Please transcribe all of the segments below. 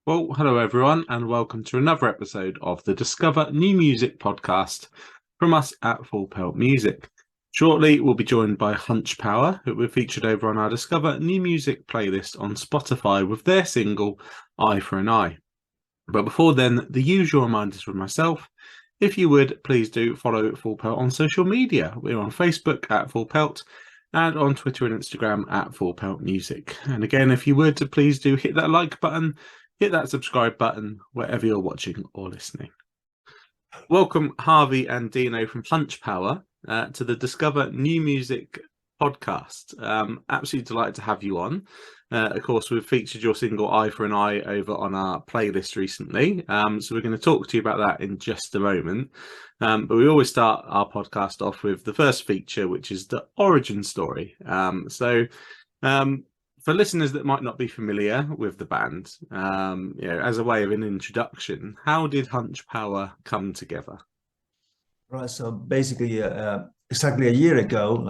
Well, hello everyone, and welcome to another episode of the Discover New Music podcast from us at Full Pelt Music. Shortly, we'll be joined by Hunch, who we've featured over on our Discover New Music playlist on Spotify with their single Eye for an Eye. But before then, the usual reminders from myself. If you would, please do follow Full Pelt on social media. We're on Facebook at Full Pelt and on Twitter and Instagram at Full Pelt Music. And again, if you would, please do hit that like button, hit that subscribe button wherever you're watching or listening. Welcome, Harvey and Deano from Hunch to the Discover New Music podcast. Absolutely delighted to have you on. Of course, we've featured your single Eye for an Eye over on our playlist recently. So we're going to talk to you about that in just a moment. But we always start our podcast off with the first feature, which is the origin story. For listeners that might not be familiar with the band, as a way of an introduction, how did Hunch come together? Right, so basically, exactly a year ago,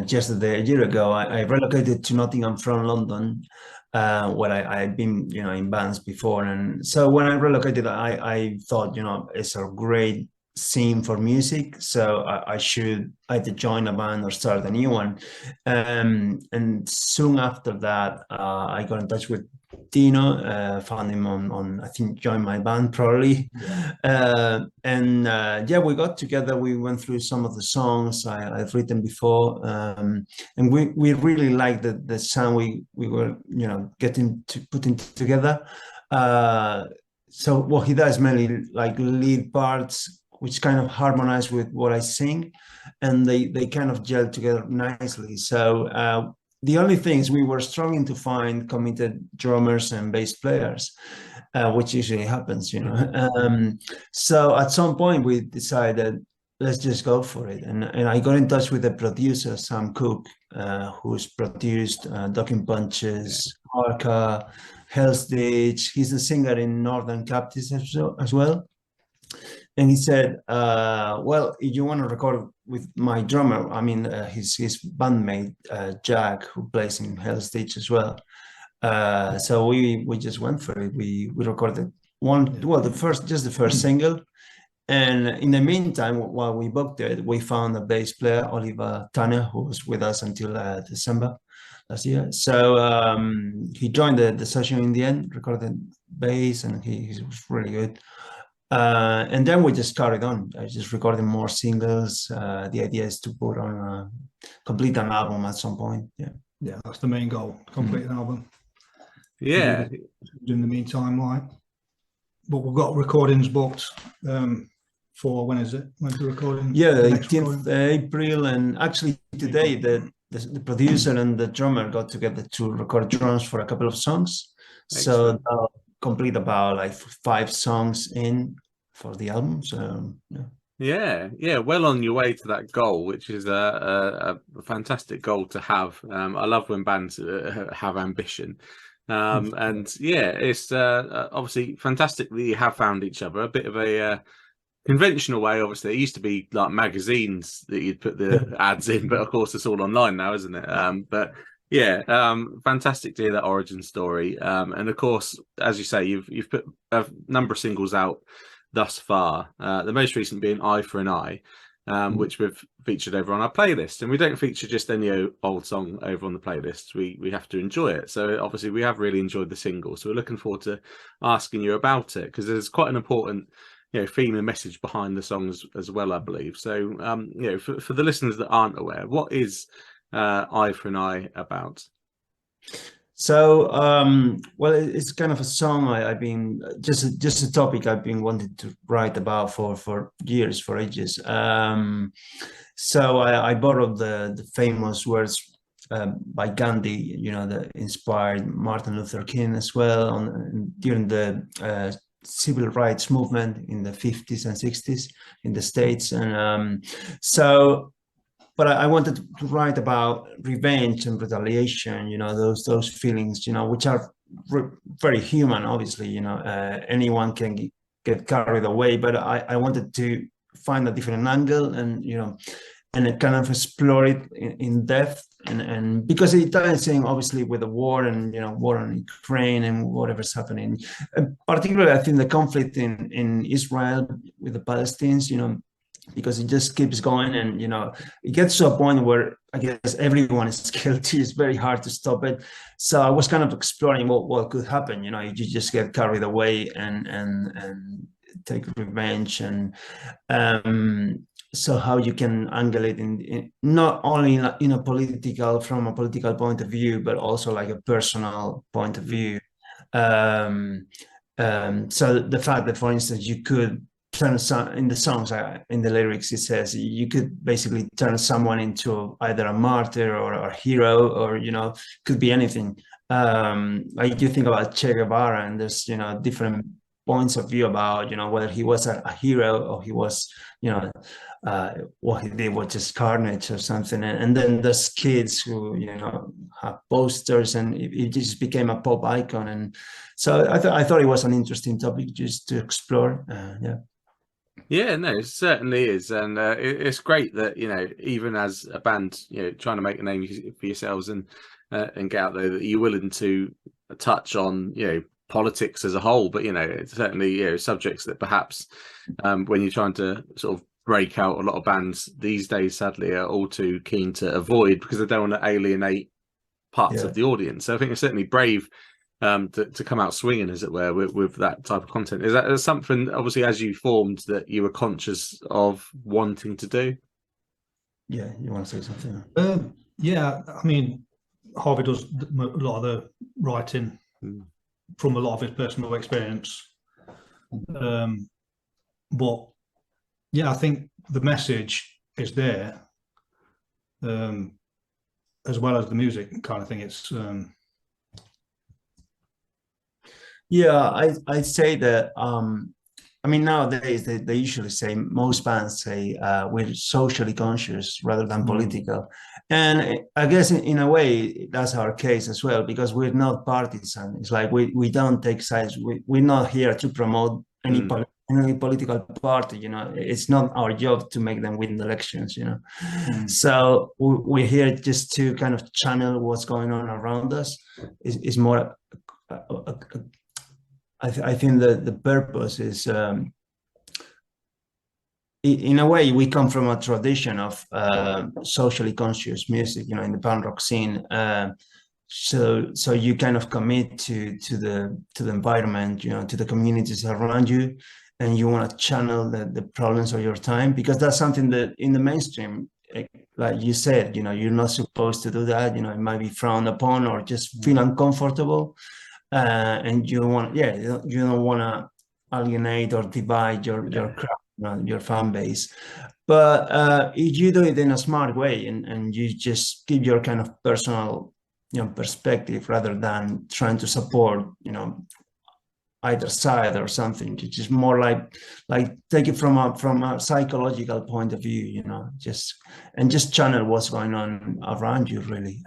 just a year ago, I relocated to Nottingham from London, where I'd been, in bands before. And so when I relocated, I thought, it's a great scene for music, so I should either join a band or start a new one. And soon after that, I got in touch with Deano, found him on I think joined my band probably. Yeah. We got together, we went through some of the songs I've written before, and we really liked the sound we were getting to putting together. So what he does mainly like lead parts which kind of harmonize with what I sing, and they kind of gel together nicely. So the only thing is we were struggling to find committed drummers and bass players, which usually happens. So at some point we decided, let's just go for it. And I got in touch with the producer, Sam Cooke, who's produced Ducking Punches, Harka, Hell's Ditch. He's a singer in Northern Captives as well. And he said, well, if you want to record with my drummer, I mean, his bandmate, Jack, who plays in Hell's Ditch as well. So we just went for it. We recorded the first single. And in the meantime, while we booked it, we found a bass player, Oliver Tanner, who was with us until December last year. So he joined the session in the end, recorded bass, and he was really good. And then we just carried on. I just recording more singles. The idea is to put on complete an album at some point. Yeah, that's the main goal. Complete an album. Yeah. In the meantime, but we've got recordings booked for when is it? When's the recording? Yeah, 18th April, and actually today the producer and the drummer got together to record drums for a couple of songs. Excellent. So complete about like 5 songs in for the album. So yeah, well on your way to that goal, which is a fantastic goal to have. I love when bands have ambition. And yeah, it's obviously fantastic that you have found each other. A bit of a conventional way, obviously. It used to be like magazines that you'd put the ads in, but of course it's all online now, isn't it? But yeah, fantastic to hear that origin story. And of course, as you say, you've put a number of singles out thus far. The most recent being Eye for an Eye, which we've featured over on our playlist. And we don't feature just any old song over on the playlist. We have to enjoy it. So obviously we have really enjoyed the single. So we're looking forward to asking you about it, because there's quite an important theme and message behind the songs as well, I believe. So for the listeners that aren't aware, what is Eye for an Eye about? So well, it's kind of a song I've been just a topic I've been wanting to write about for years, for ages. So I borrowed the famous words by Gandhi, that inspired Martin Luther King as well during the civil rights movement in the 50s and 60s in the States. And but I wanted to write about revenge and retaliation, those feelings, which are very human, obviously. Anyone can get carried away, but I wanted to find a different angle and, and it kind of explore it in depth, and because it ties in obviously with the war, and war in Ukraine and whatever's happening, particularly I think the conflict in Israel with the Palestinians, because it just keeps going, and it gets to a point where I guess everyone is guilty. It's very hard to stop it. So I was kind of exploring what could happen. You just get carried away and take revenge, and so how you can angle it in not only in a political, from a political point of view, but also like a personal point of view. So the fact that, for instance, you could turn in the songs, in the lyrics, it says you could basically turn someone into either a martyr or a hero, or could be anything. Like you think about Che Guevara, and there's different points of view about whether he was a hero, or he was what he did was just carnage or something. And then there's kids who have posters, and it just became a pop icon. And so I thought it was an interesting topic just to explore. Yeah, no, it certainly is, and it's great that even as a band, trying to make a name for yourselves and get out there, that you're willing to touch on politics as a whole, but it's certainly subjects that perhaps when you're trying to sort of break out, a lot of bands these days sadly are all too keen to avoid, because they don't want to alienate parts of the audience. So I think it's certainly brave to come out swinging, as it were, with that type of content. Is that something, obviously, as you formed, that you were conscious of wanting to do? Yeah, you want to say something? Yeah, I mean, Harvey does a lot of the writing from a lot of his personal experience. But yeah, I think the message is there, as well as the music kind of thing. It's yeah, I'd say that I mean, nowadays they usually say, most bands say we're socially conscious rather than political. And I guess in a way that's our case as well, because we're not partisan. It's like we don't take sides. We're not here to promote any political party. It's not our job to make them win the elections. So we're here just to kind of channel what's going on around us. It's more I think that the purpose is, in a way, we come from a tradition of socially conscious music, in the punk rock scene. So you kind of commit to the environment, to the communities around you, and you want to channel the problems of your time, because that's something that in the mainstream, like you said, you're not supposed to do that. It might be frowned upon, or just feel uncomfortable. And you don't want to alienate or divide your crowd, your fan base. But if you do it in a smart way, and you just give your kind of personal perspective, rather than trying to support either side or something, it's just more like take it from a psychological point of view, just channel what's going on around you, really.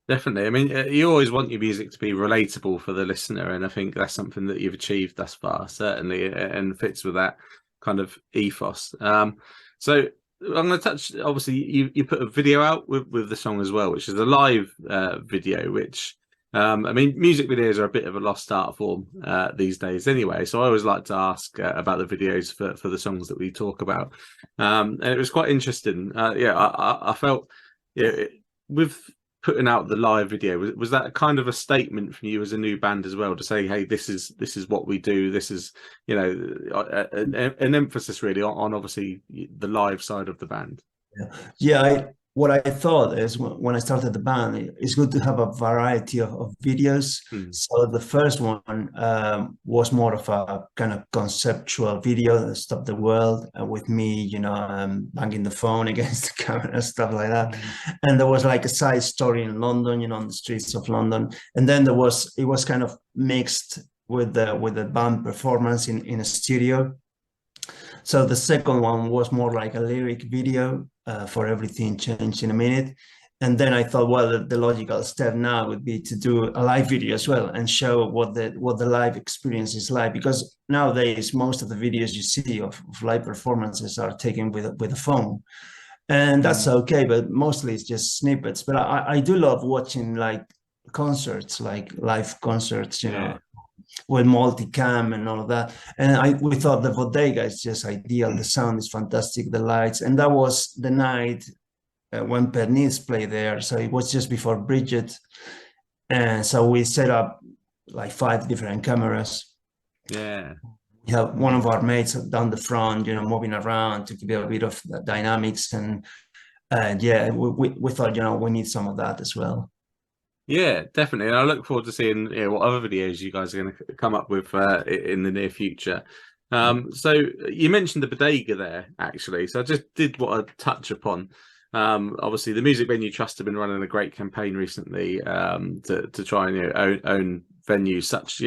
Definitely. I mean, you always want your music to be relatable for the listener, and I think that's something that you've achieved thus far, certainly, and fits with that kind of ethos. So I'm going to touch, obviously, you put a video out with the song as well, which is a live video, which, I mean, music videos are a bit of a lost art form these days anyway, so I always like to ask about the videos for the songs that we talk about. And it was quite interesting. I felt, with putting out the live video, was that kind of a statement from you as a new band as well, to say, hey, this is what we do, this is an emphasis really on obviously the live side of the band? What I thought is, when I started the band, it's good to have a variety of videos. So the first one was more of a kind of conceptual video, Stop the World, with me, banging the phone against the camera, stuff like that. And there was like a side story in London, on the streets of London. And then it was kind of mixed with the band performance in a studio. So the second one was more like a lyric video, for Everything Changed in a Minute. And then I thought, well, the logical step now would be to do a live video as well, and show what the live experience is like. Because nowadays, most of the videos you see of live performances are taken with a phone. and that's okay. But mostly it's just snippets. But I do love watching like concerts, like live concerts, you know, with multicam and all of that. And we thought the bodega is just ideal. The sound is fantastic, the lights, and that was the night when Pernice played there. So it was just before Bridget, and so we set up like 5 different cameras. Yeah. We have one of our mates down the front, you know, moving around to give it a bit of dynamics, and yeah, we thought, you know, we need some of that as well. Yeah, definitely. And I look forward to seeing what other videos you guys are going to come up with in the near future. So you mentioned the bodega there, actually. So I just did want to touch upon. Obviously, the Music Venue Trust have been running a great campaign recently to try and own venues such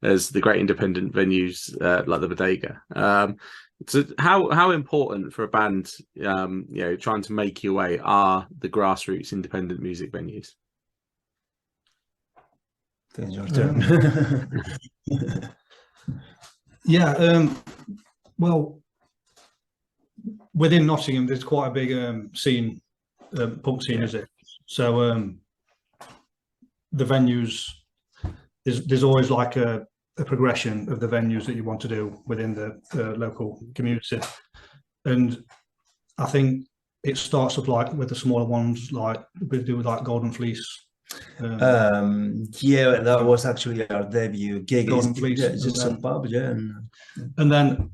as the great independent venues like the bodega. So how important for a band trying to make your way are the grassroots independent music venues? It's your turn. Yeah, well, within Nottingham, there's quite a big scene, punk scene, is it? So the venues, there's always like a progression of the venues that you want to do within the local community, and I think it starts up like with the smaller ones, like we do with like Golden Fleece. Yeah, that was actually our debut gig. Golden Fleece, Yeah, just a pub, yeah. And then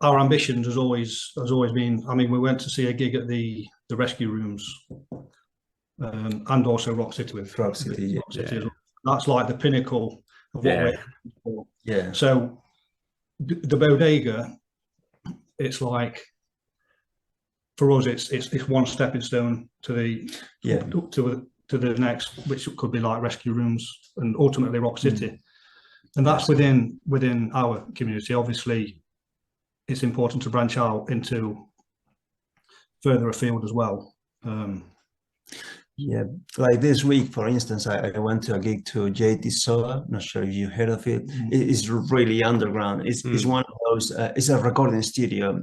our ambitions has always been. I mean, we went to see a gig at the Rescue Rooms, and also Rock City with Rock City. Rock City as well. That's like the pinnacle of what we're for. Yeah. So the bodega, it's like for us, it's one stepping stone to the next, which could be like Rescue Rooms and ultimately Rock City. And that's within our community. Obviously, it's important to branch out into further afield as well. Yeah, like this week, for instance, I went to a gig to JT Solar. Not sure if you heard of it. It's really underground. It's one of those. It's a recording studio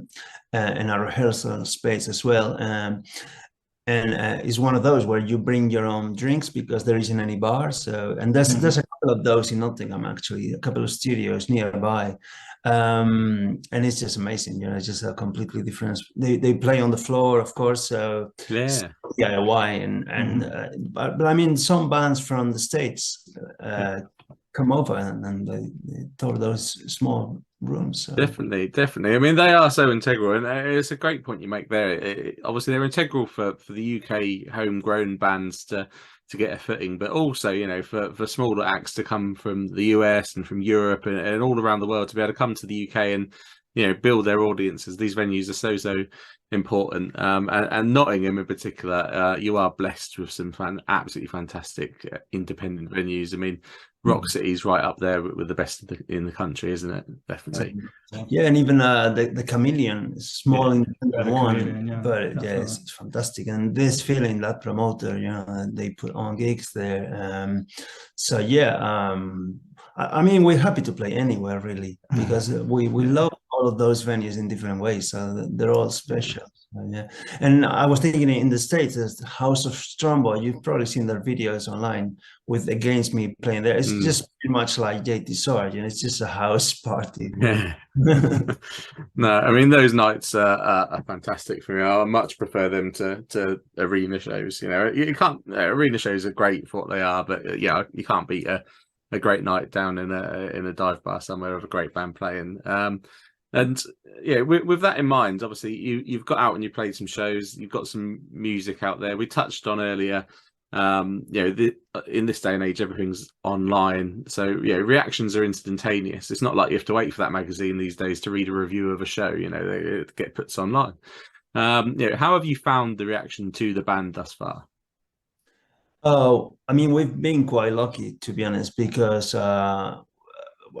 and a rehearsal space as well. And it's one of those where you bring your own drinks because there isn't any bar. So, and there's a couple of those in Nottingham, actually, a couple of studios nearby. And it's just amazing, it's just a completely different. They play on the floor, of course. So yeah, DIY but I mean, some bands from the States come over and they tour those small rooms. So. Definitely. I mean, they are so integral, and it's a great point you make there. Obviously, they're integral for the UK homegrown bands to get a footing, but also, for smaller acts to come from the US and from Europe and all around the world to be able to come to the UK and build their audiences. These venues are so important, and Nottingham in particular, you are blessed with some absolutely fantastic independent venues. I mean, Rock City's right up there with the best in the country, isn't it? Definitely. Yeah, and even the Chameleon, small independent one, but it's fantastic. And this feeling, that promoter, they put on gigs there. So yeah, I mean, we're happy to play anywhere really, because we love all of those venues in different ways. So they're all special. Yeah, and I was thinking in the States, there's the House of Strombo. You've probably seen their videos online with Against Me playing there. It's just pretty much like JT Sword, it's just a house party. Yeah. No, I mean, those nights are fantastic for me. I much prefer them to arena shows. You can't. Arena shows are great for what they are, but you can't beat a great night down in a dive bar somewhere with a great band playing. And with that in mind, obviously you've got out and you played some shows. You've got some music out there. We touched on earlier. In this day and age, everything's online, so reactions are instantaneous. It's not like you have to wait for that magazine these days to read a review of a show. They get put online. How have you found the reaction to the band thus far? Oh, I mean, we've been quite lucky, to be honest, because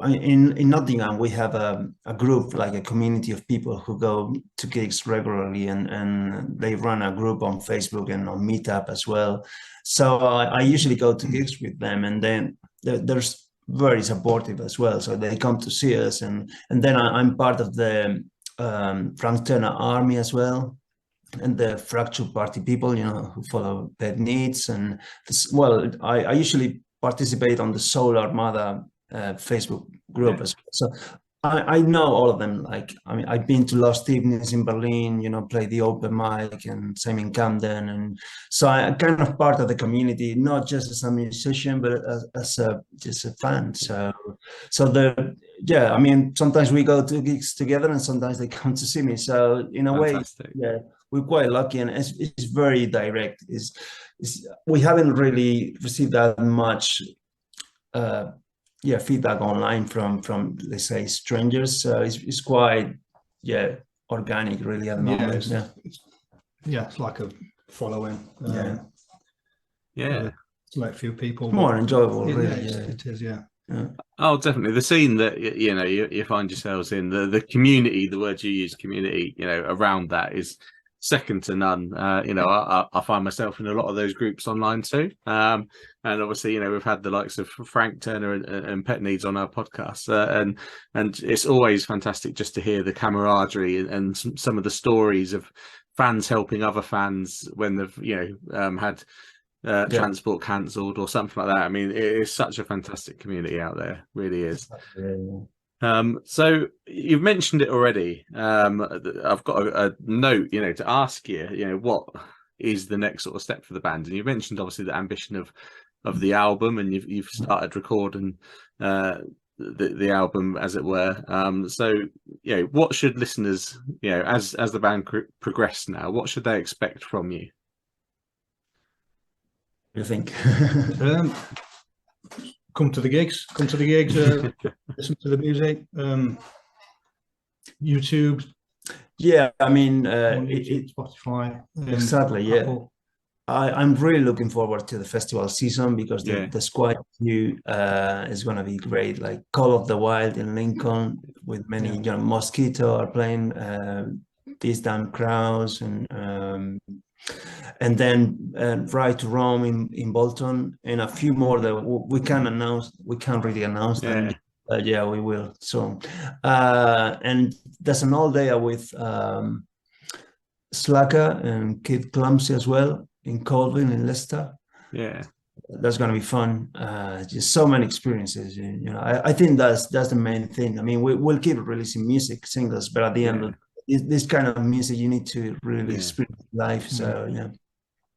in Nottingham, we have a group, like a community of people who go to gigs regularly, and they run a group on Facebook and on Meetup as well. So I usually go to gigs with them, and then they're very supportive as well. So they come to see us, and then I'm part of the Frank Turner Army as well. and the Fractured Party people, who follow Dead Needs. And well, I usually participate on the Soul Armada Facebook group as well. So I know all of them. Like, I mean, I've been to Lost Evenings in Berlin, play the open mic, and same in Camden. And so I'm kind of part of the community, not just as a musician, but as just a fan. So yeah, I mean, sometimes we go to gigs together and sometimes they come to see me. So in a Fantastic. way, yeah, we're quite lucky, and it's very direct. We haven't really received that much feedback online from let's say strangers. So it's quite organic really at the moment. It's like a following. Select few people. More enjoyable, really. It is. Yeah. Oh, definitely. The scene that you find yourselves in, the community, the word you use, community, around that is second to none. I find myself in a lot of those groups online too. And obviously, we've had the likes of Frank Turner and Pet Needs on our podcast, and it's always fantastic just to hear the camaraderie and some of the stories of fans helping other fans when they've had transport cancelled or something like that. I mean, it is such a fantastic community out there, really is. So you've mentioned it already. I've got a note, to ask you, what is the next sort of step for the band? And you've mentioned obviously the ambition of the album, and you've started recording the album, as it were. So what should listeners, as the band progress now, what should they expect from you? You think? Come to the gigs, listen to the music, YouTube. Yeah, I mean, Spotify. Exactly, Apple. I'm really looking forward to the festival season because the Squad View is going to be great. Like Call of the Wild in Lincoln with many, Mosquito are playing, These Damn Crowds, and then Ride to Rome in Bolton, and a few more that we can't really announce them. We will soon. And there's an all day with Slacker and Kid Clumsy as well in Colville in Leicester. That's going to be fun. Just so many experiences. I think that's the main thing. I mean, we'll keep releasing music singles, but at the end of this kind of music, you need to really experience life. So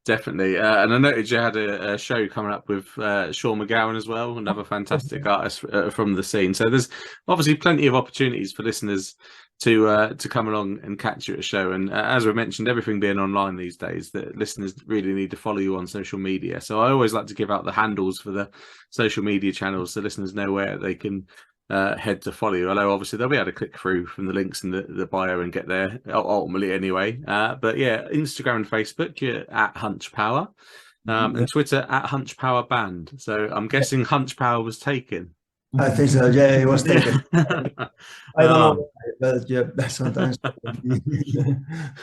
definitely. And I noticed you had a show coming up with Sean McGowan as well, another fantastic artist from the scene. So there's obviously plenty of opportunities for listeners to come along and catch you at a show. And as we mentioned, everything being online these days, that listeners really need to follow you on social media. So I always like to give out the handles for the social media channels so listeners know where they can head to follow you. Although obviously they'll be able to click through from the links in the bio and get there ultimately anyway. But Instagram and Facebook, you're at Hunch Power, and Twitter at Hunch Power Band. So I'm guessing Hunch Power was taken. I think so. Yeah, it was taken. I don't know, but sometimes.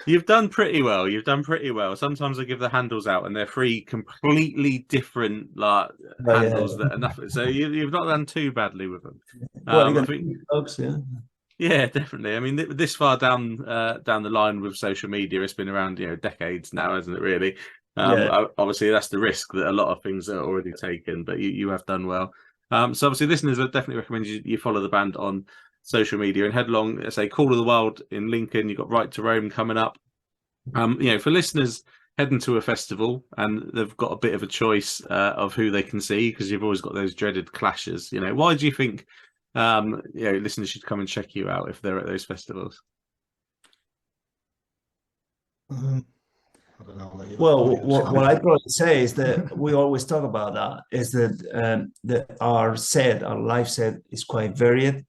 You've done pretty well. Sometimes I give the handles out, and they're three completely different handles that are nothing. So you've not done too badly with them. I think, folks, yeah, definitely. I mean, this far down the line with social media, it's been around decades now, hasn't it? Really. Obviously, that's the risk that a lot of things are already taken, but you have done well. So obviously listeners would definitely recommend you follow the band on social media and head along, let's say, Call of the Wild in Lincoln. You've got Right to Rome coming up. For listeners heading to a festival and they've got a bit of a choice of who they can see, because you've always got those dreaded clashes. Why do you think listeners should come and check you out if they're at those festivals? I don't know. Well, what I probably say is that we always talk about that is that our live set is quite varied.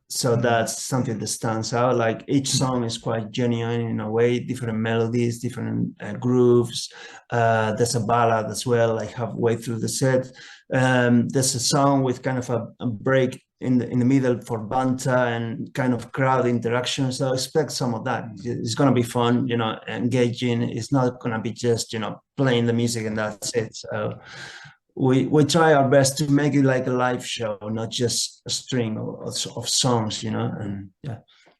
So that's something that stands out. Like each song is quite genuine in a way, different melodies, different grooves. There's a ballad as well, like halfway through the set. There's a song with kind of a break in the middle for banter and kind of crowd interaction. So expect some of that. It's going to be fun, engaging. It's not going to be just, playing the music and that's it. So we try our best to make it like a live show, not just a string of songs, and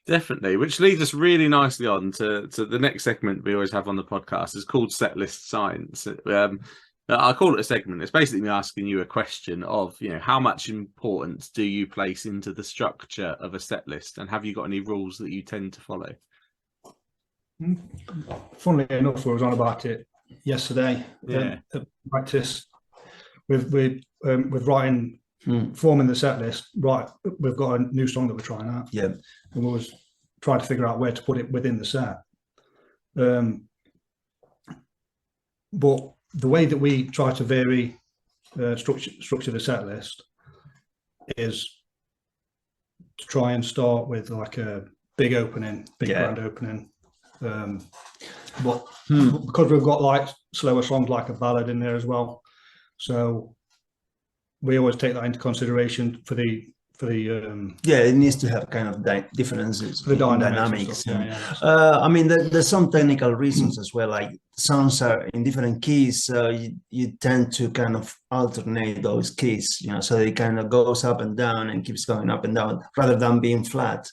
Definitely, which leads us really nicely on to the next segment we always have on the podcast. Is called Setlist Science. I call it a segment. It's basically me asking you a question of, how much importance do you place into the structure of a set list, and have you got any rules that you tend to follow? Funnily enough, we was on about it yesterday. Yeah. At practice with writing, forming the set list. Right, we've got a new song that we're trying out. Yeah, and we was trying to figure out where to put it within the set. But the way that we try to vary structure the set list is to try and start with like a big grand opening. But because we've got like slower songs like a ballad in there as well, so we always take that into consideration for the it needs to have kind of differences for the in dynamics. I mean, there's some technical reasons as well, like songs are in different keys, so you tend to kind of alternate those keys, so it kind of goes up and down and keeps going up and down rather than being flat.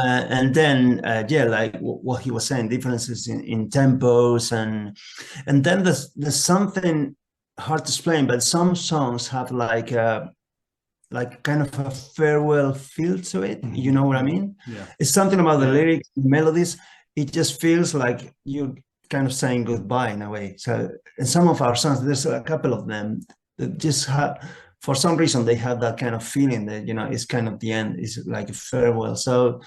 And then like what he was saying, differences in tempos, and then there's something hard to explain, but some songs have like kind of a farewell feel to it. You know what I mean? Yeah. It's something about the lyrics, melodies. It just feels like you're kind of saying goodbye in a way. So in some of our songs, there's a couple of them that just have, for some reason, they have that kind of feeling that, it's kind of the end. It's like a farewell. So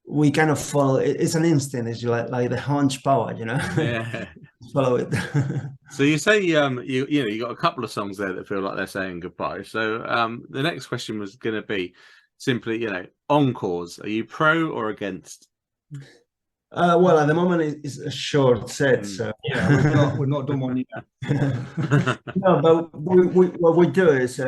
we kind of follow. It's an instinct. It's like the hunch power, Yeah. Follow it. So you say you got a couple of songs there that feel like they're saying goodbye. So the next question was going to be simply, encores. Are you pro or against? Well, at the moment it's a short set, so we've not done one yet. No, but what we do is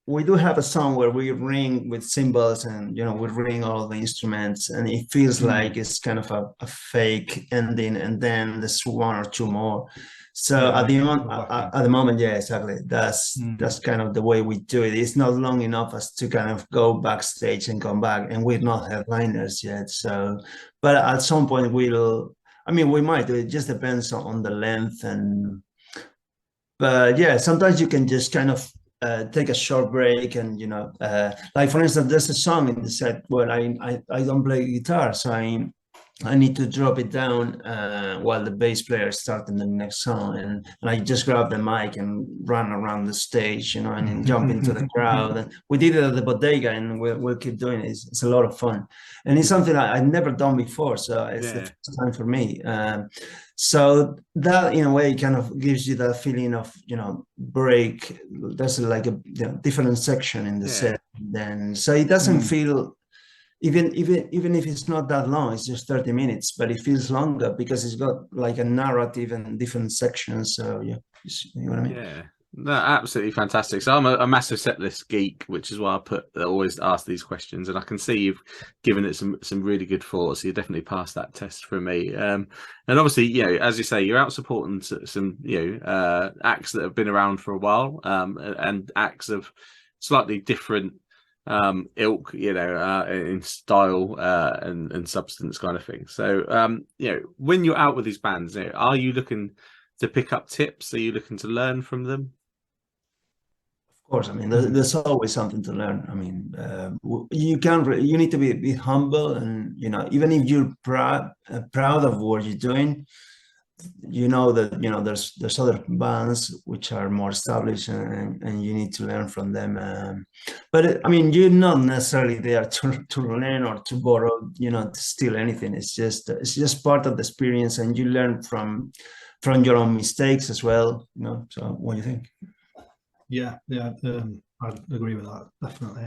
we do have a song where we ring with cymbals and we ring all the instruments, and it feels like it's kind of a fake ending, and then there's one or two more. So at the moment, exactly. That's kind of the way we do it. It's not long enough as to kind of go backstage and come back, and we're not headliners yet. So, but at some point we might do it. Just depends on the length, but sometimes you can just kind of take a short break, and like for instance, there's a song in the set where I don't play guitar, so I need to drop it down while the bass player is starting the next song, and I just grab the mic and run around the stage, and then jump into the crowd. And we did it at the bodega, and we'll keep doing it. It's a lot of fun, and it's something I've never done before, so it's the first time for me. So that, in a way, kind of gives you that feeling of break. There's like a different section in the set, then so it doesn't feel. Even if it's not that long, it's just 30 minutes, but it feels longer because it's got like a narrative and different sections. So you know what I mean? Yeah, no, absolutely fantastic. So I'm a massive setlist geek, which is why I always ask these questions, and I can see you've given it some really good thought. So you definitely passed that test for me. And obviously, as you say, you're out supporting some acts that have been around for a while, and acts of slightly different ilk, in style and substance kind of thing. So when you're out with these bands, are you looking to pick up tips? Are you looking to learn from them? Of course, I mean, there's always something to learn. I mean, you need to be humble, and even if you're proud of what you're doing, that there's other bands which are more established, and you need to learn from them. But I mean, you're not necessarily there to learn or to borrow, to steal anything. It's just part of the experience, and you learn from your own mistakes as well. So what do you think? Yeah, I agree with that, definitely.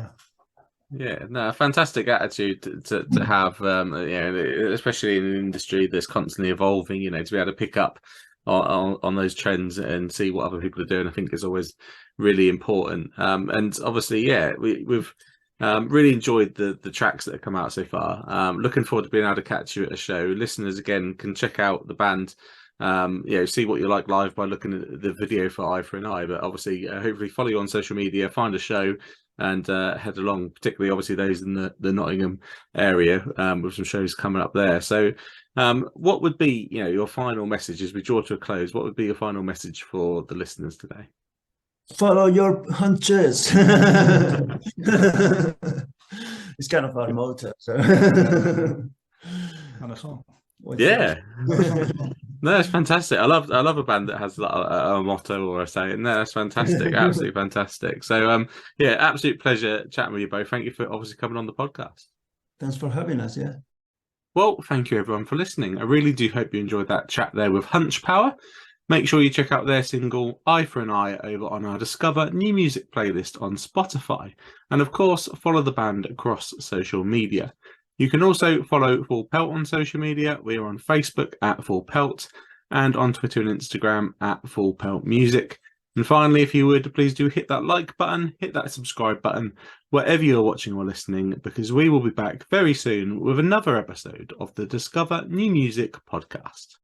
Yeah, no, fantastic attitude to have, especially in an industry that's constantly evolving, to be able to pick up on those trends and see what other people are doing, I think is always really important. And obviously, we've really enjoyed the tracks that have come out so far. Looking forward to being able to catch you at a show. Listeners, again, can check out the band, see what you like live by looking at the video for Eye for an Eye, but obviously hopefully follow you on social media, find a show, and head along, particularly obviously those in the Nottingham area, with some shows coming up there. So what would be, your final message as we draw to a close? What would be your final message for the listeners today? Follow your hunches. It's kind of our motto. So. And a song. Yeah. No, it's fantastic. I love a band that has a motto or a saying. No, that's fantastic. Absolutely fantastic. So yeah, absolute pleasure chatting with you both. Thank you for obviously coming on the podcast. Thanks for having us. Yeah. Well, thank you everyone for listening. I really do hope you enjoyed that chat there with Hunch Power. Make sure you check out their single Eye for an Eye over on our Discover New Music playlist on Spotify. And of course, follow the band across social media. You can also follow Full Pelt on social media. We are on Facebook at Full Pelt and on Twitter and Instagram at Full Pelt Music. And finally, if you would, please do hit that like button, hit that subscribe button, wherever you're watching or listening, because we will be back very soon with another episode of the Discover New Music podcast.